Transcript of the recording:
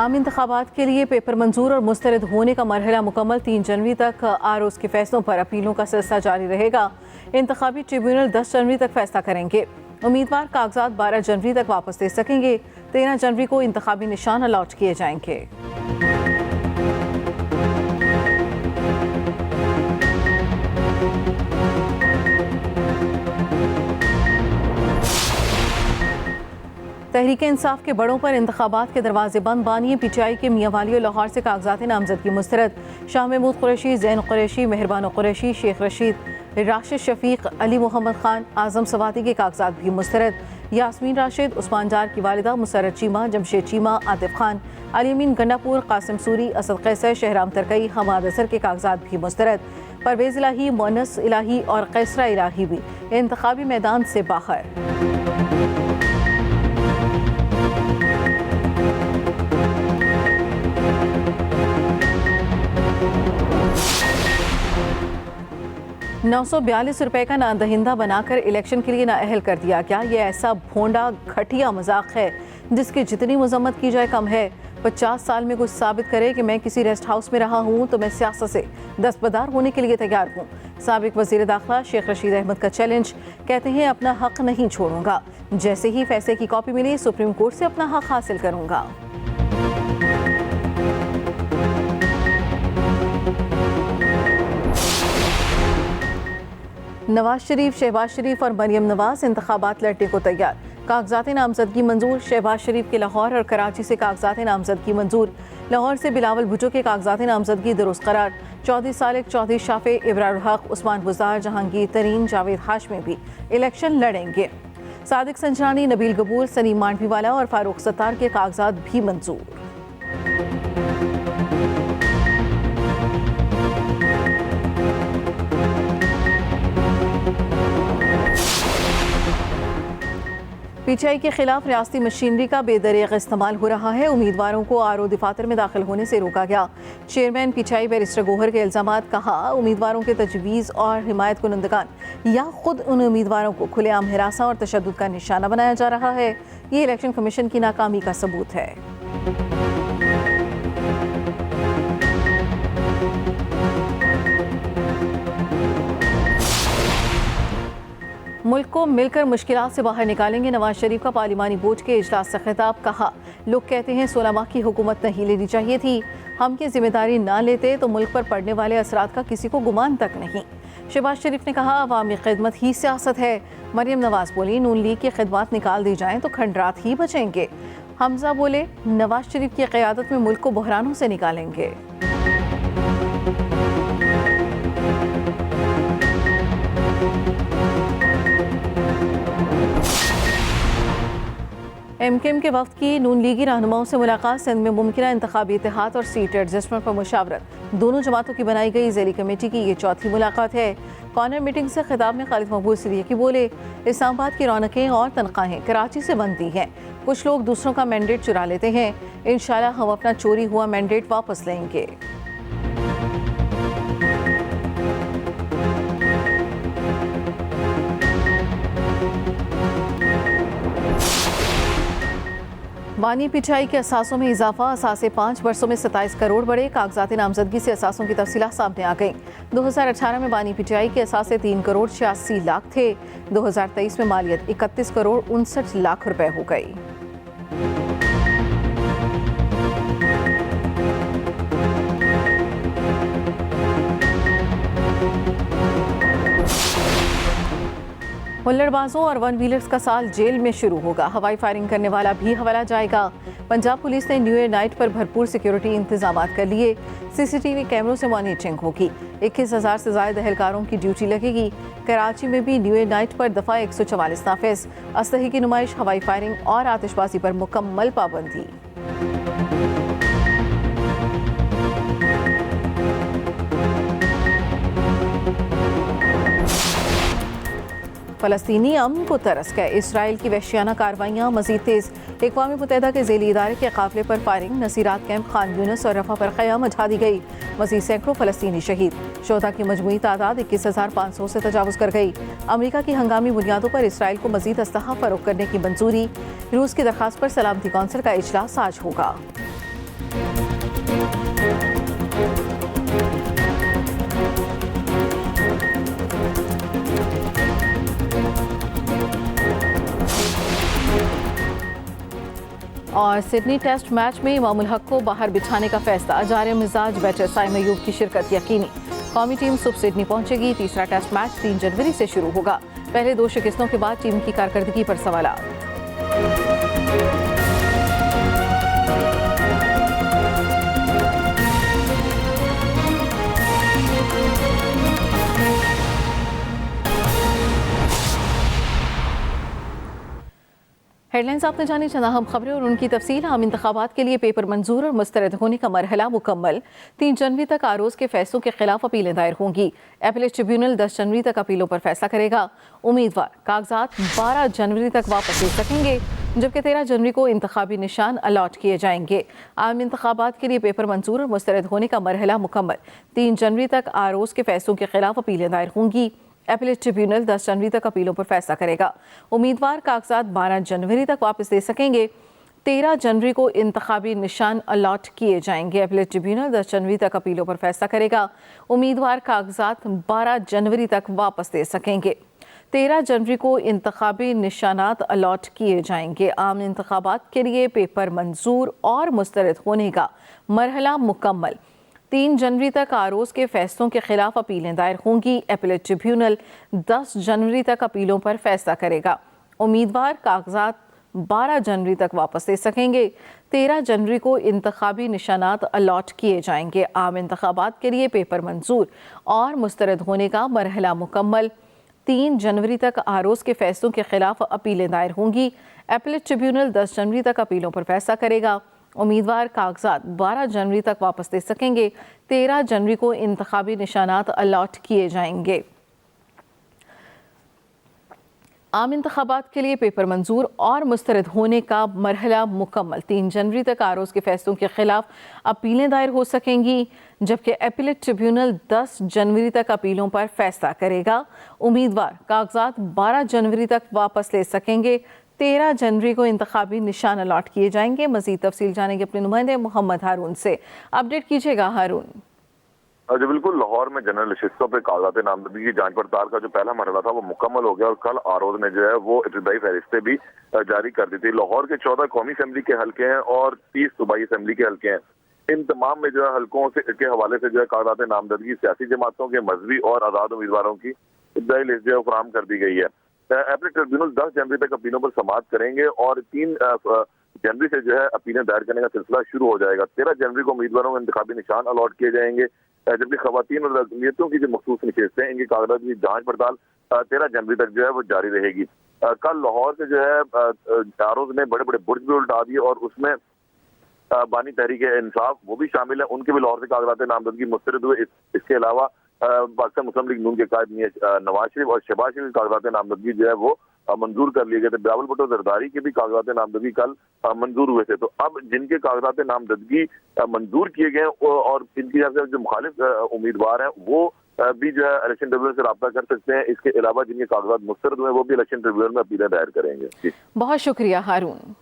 आम इंतखाबात के लिए पेपर मंजूर और मुस्तरद होने का मरहला मुकम्मल। 3 जनवरी तक आरओज़ के फैसलों पर अपीलों का सिलसिला जारी रहेगा। इंतखाबी ट्रिब्यूनल 10 जनवरी तक फैसला करेंगे। उम्मीदवार कागजात 12 जनवरी तक वापस दे सकेंगे। 13 जनवरी को इंतखाबी निशान अलॉट किए जाएंगे। तहरीक इंसाफ के बड़ों पर इंतखाबात के दरवाजे बंद। बानी पीटीआई के मियां वाली और लाहौर से कागजात नामजदगी मुस्तरद। शाह महमूद कुरैशी, जैन कुरैशी, मेहरबान कुरैशी, शेख रशीद, राशिद शफीक, अली मोहम्मद खान, आजम सवाती के कागजात भी मुस्तरद। यास्मीन राशिद, उस्मान जार की वालिदा मुसर्रत चीमा, जमशेद चीमा, आतिफ खान, अली अमीन गंडापुर, कासिम सूरी, असद कैसर, शहराम तरकई, हमाद असर के कागजात भी मुस्तरद। परवेज इलाही, मोनस इलाही और कैसरा इलाही भी इंतखाबी मैदान से बाहर। ₹942 का नादहिंदा बनाकर इलेक्शन के लिए नाअहल कर दिया गया। ये ऐसा भोंडा घटिया मजाक है जिसकी जितनी मजम्मत की जाए कम है। 50 साल में कुछ साबित करे कि मैं किसी रेस्ट हाउस में रहा हूँ तो मैं सियासत से दस्तबरदार होने के लिए तैयार हूँ। साबिक वजीर दाखिला शेख रशीद अहमद का चैलेंज। कहते हैं अपना हक नहीं छोड़ूंगा, जैसे ही फैसले की कॉपी मिली सुप्रीम कोर्ट से अपना हक हासिल करूंगा। नवाज शरीफ, शहबाज शरीफ और मरियम नवाज इंतखाबात लड़ने को तैयार। कागजात नामजदगी मंजूर। शहबाज शरीफ के लाहौर और कराची से कागजात नामजदगी मंजूर। लाहौर से बिलावल भुट्टो के कागजात नामजदगी दुरुस्त करार। चौधरी सालिक, चौधरी शाफे, इब्रार हक, उस्मान बुज़दार, जहांगीर तरीन, जावेद हाशमी भी इलेक्शन लड़ेंगे। सादिक संजरानी, नबील गबूर, सलीम मांडवीवाला और फारूक सत्तार के कागजात भी मंजूर। पीटीआई के खिलाफ रियासती मशीनरी का बेदरीग इस्तेमाल हो रहा है। उम्मीदवारों को आरओ दफातर में दाखिल होने से रोका गया। चेयरमैन पीटीआई बैरिस्टर गोहर के इल्जामात। कहा उम्मीदवारों के तजवीज़ और हिमायत कुनंदगान या खुद उन उम्मीदवारों को खुलेआम हिरासा और तशद्दुद का निशाना बनाया जा रहा है। ये इलेक्शन कमीशन की नाकामी का सबूत है। मुल्क को मिलकर मुश्किलात से बाहर निकालेंगे। नवाज शरीफ का पार्लिमानी बोर्ड के इजलास से खिताब। कहा लोग कहते हैं 16 माह की हुकूमत नहीं लेनी चाहिए थी। हम ये जिम्मेदारी ना लेते तो मुल्क पर पड़ने वाले असरात का किसी को गुमान तक नहीं। शहबाज शरीफ ने कहा अवामी खिदमत ही सियासत है। मरियम नवाज बोली नून लीग की खिदमत निकाल दी जाएं तो खंडरात ही बचेंगे। हमजा बोले नवाज शरीफ की क़यादत में मुल्क को बहरानों से निकालेंगे। एमकेएम के वफ्द की नून लीगी रहनुमाओं से मुलाकात। सिंध में मुमकिन इंतखाबी इत्तेहाद और सीट एडजस्टमेंट पर मुशावरत। दोनों जमातों की बनाई गई ज़ैली कमेटी की ये चौथी मुलाकात है। कॉर्नर मीटिंग से खिताब में खालिद मकबूल सिद्दीकी बोले इस्लामाबाद की रौनकें और तनख्वाहें कराची से बनती हैं। कुछ लोग दूसरों का मैंडेट चुरा लेते हैं। इंशाल्लाह हम अपना चोरी हुआ मैंडेट वापस लेंगे। बानी पीटीआई के असासों में इजाफा। असासे 5 बरसों में 27 करोड़ बढ़े। कागजात नामजदगी से असासों की तफसीलात सामने आ गई। 2018 में बानी पीटीआई के असासे 3 करोड़ 86 लाख थे। 2023 में मालियत 31 करोड़ 59 लाख रुपए हो गई। हुल्लड़बाजों और वन व्हीलर्स का साल जेल में शुरू होगा। हवाई फायरिंग करने वाला भी हवाला जाएगा। पंजाब पुलिस ने न्यू ईयर नाइट पर भरपूर सिक्योरिटी इंतजाम कर लिए। सीसीटीवी कैमरों से मॉनिटरिंग होगी। 21,000 से ज्यादा एहलकारों की ड्यूटी लगेगी। कराची में भी न्यू ईयर नाइट पर दफ़ा 144 नाफिज। असलहे की नुमाइश, हवाई फायरिंग और आतिशबाजी पर मुकम्मल पाबंदी। फ़लस्तीनी अमन को तरस गए। इसराइल की वहशियाना कार्रवाइयाँ मज़ीद तेज़। अक़वाम मुत्तहिदा के ज़ेली इदारे के काफ़िले पर firing. Nuseirat camp, Khan Younis और रफ़ा पर क़यामत ढा दी गई। मज़ीद सैकड़ों फ़लस्तीनी शहीद। शोधा की मजमूई तादाद 21,500 से तजावुज़ कर गई। अमरीका की हंगामी बुनियादों पर इसराइल को मज़ीद असलहा फ़रोख्त करने की मंजूरी। रूस की दरख्वास्त पर सलामती कौंसिल का इजलास आज होगा। और सिडनी टेस्ट मैच में इमामुल हक को बाहर बिछाने का फैसला, जारे मिजाज बैटर साइम अयूब की शिरकत यकीनी। कौमी टीम सुबह सिडनी पहुंचेगी। तीसरा टेस्ट मैच 3 जनवरी से शुरू होगा। पहले 2 शिकस्तों के बाद टीम की कारकर्दगी पर सवालात। हेडलाइंस आपने जानी, चंदा हम खबरें और उनकी तफसील। आम इंतखाबात के लिए पेपर मंजूर और मुस्तरद होने का मरहला मुकम्मल। 3 जनवरी तक आरोज के फैसलों के खिलाफ अपीलें दायर होंगी। एपीलेट ट्रिब्यूनल 10 जनवरी तक अपीलों पर फैसला करेगा। उम्मीदवार कागजात 12 जनवरी तक वापस ले सकेंगे, जबकि 13 जनवरी को इंतखाबी निशान अलॉट किए जाएंगे। आम इंतखाबात के लिए पेपर मंजूर और मुस्तरद होने का मरहला मुकम्मल। 3 जनवरी तक आरोज के फैसलों के खिलाफ अपीलें दायर होंगी। एपीलेट ट्रिब्यूनल 10 जनवरी तक अपीलों पर फैसला करेगा। उम्मीदवार कागजात 12 जनवरी तक वापस ले सकेंगे। 13 जनवरी को इंतखाबी निशान अलॉट किए जाएंगे। एपीलेट ट्रिब्यूनल 10 जनवरी तक अपीलों पर फैसला करेगा। उम्मीदवार कागजात 12 जनवरी तक वापस ले सकेंगे। 13 जनवरी को इंतखाबी निशानात अलॉट किए जाएंगे। आम इंतखाबात के लिए पेपर मंजूर और मुस्तरद होने का मरहला मुकम्मल। 3 जनवरी तक आरोज के फैसलों के खिलाफ अपीलें दायर होंगी। एपीलेट ट्रिब्यूनल 10 जनवरी तक अपीलों पर फैसला करेगा। उम्मीदवार कागजात 12 जनवरी तक वापस ले सकेंगे। 13 जनवरी को इंतखाबी निशानात अलॉट किए जाएंगे। आम इंतखाबात के लिए पेपर मंजूर और मुस्तरद होने का मरहला मुकम्मल। 3 जनवरी तक आरोज के फैसलों के खिलाफ अपीलें दायर होंगी। एपीलेट ट्रिब्यूनल 10 जनवरी तक अपीलों पर फैसला करेगा। उम्मीदवार कागजात 12 जनवरी तक वापस ले सकेंगे। 13 जनवरी को इंतखाबी निशानात अलॉट किए जाएंगे। आम इंतखाबात के लिए पेपर मंजूर और मुस्तरद होने का मरहला मुकम्मल। 3 जनवरी तक आरोज के फैसलों के खिलाफ अपीलें दायर हो सकेंगी, जबकि एपीलेट ट्रिब्यूनल 10 जनवरी तक अपीलों पर फैसला करेगा। उम्मीदवार कागजात 12 जनवरी तक वापस ले सकेंगे। 13 जनवरी को इंतखाबी निशान अलॉट किए जाएंगे। मजीद तफसील जानेंगे अपने नुमाइंदे मोहम्मद हारून से। अपडेट कीजिएगा हारून। जी बिल्कुल, लाहौर में जनरल नशिस्तों पे कागजात नामजदगी की जांच पड़ताल का जो पहला मरहला था वो मुकम्मल हो गया और कल आरोज ने जो है वो इब्तदाई फहरिस्तें भी जारी कर दी थी। लाहौर के 14 कौमी असम्बली के हल्के हैं और 30 सूबाई असम्बली के हल्के हैं। इन तमाम में जो है हल्कों से के हवाले से जो है कागजात नामजदगी सियासी जमातों के, मजहबी और आज़ाद उम्मीदवारों की इब्तदाई लिस्ट जो है फराहम कर दी गई है। एपीलेट ट्रिब्यूनल 10 जनवरी तक अपीलों पर समाअत करेंगे और 3 जनवरी से जो है अपीलें दायर करने का सिलसिला शुरू हो जाएगा। 13 जनवरी को उम्मीदवारों को इंतखाबी निशान अलॉट किए जाएंगे, जबकि खवातीन और अक़लियतों की जो मखसूस नशिस्तें इनकी कागजात की जांच पड़ताल 13 जनवरी तक जो है वो जारी रहेगी। कल लाहौर से जो है आरोज ने बड़े बड़े बुर्ज भी उल्टा दिए और उसमें बानी तहरीक इंसाफ वो भी शामिल है, उनके भी लाहौर से कागजात नामजदगी मुस्तरद हुए। इसके अलावा पाकिस्तान मुस्लिम लीग नून के कायद नवाज शरीफ और शहबाज शरीफ की कागजात नामजदगी जो है वो मंजूर कर लिए गए थे। बिलावल भुट्टो जरदारी के भी कागजात नामजदगी कल मंजूर हुए थे। तो अब जिनके कागजात नामजदगी मंजूर किए गए और इनकी जो मुखालिफ उम्मीदवार हैं वो भी जो है इलेक्शन ट्रिब्यूनल से रब्ता कर सकते हैं। इसके अलावा जिनके कागजात मुस्तरद हुए वो भी इलेक्शन ट्रिब्यूनल में अपीलें दायर करेंगे। बहुत शुक्रिया हारून।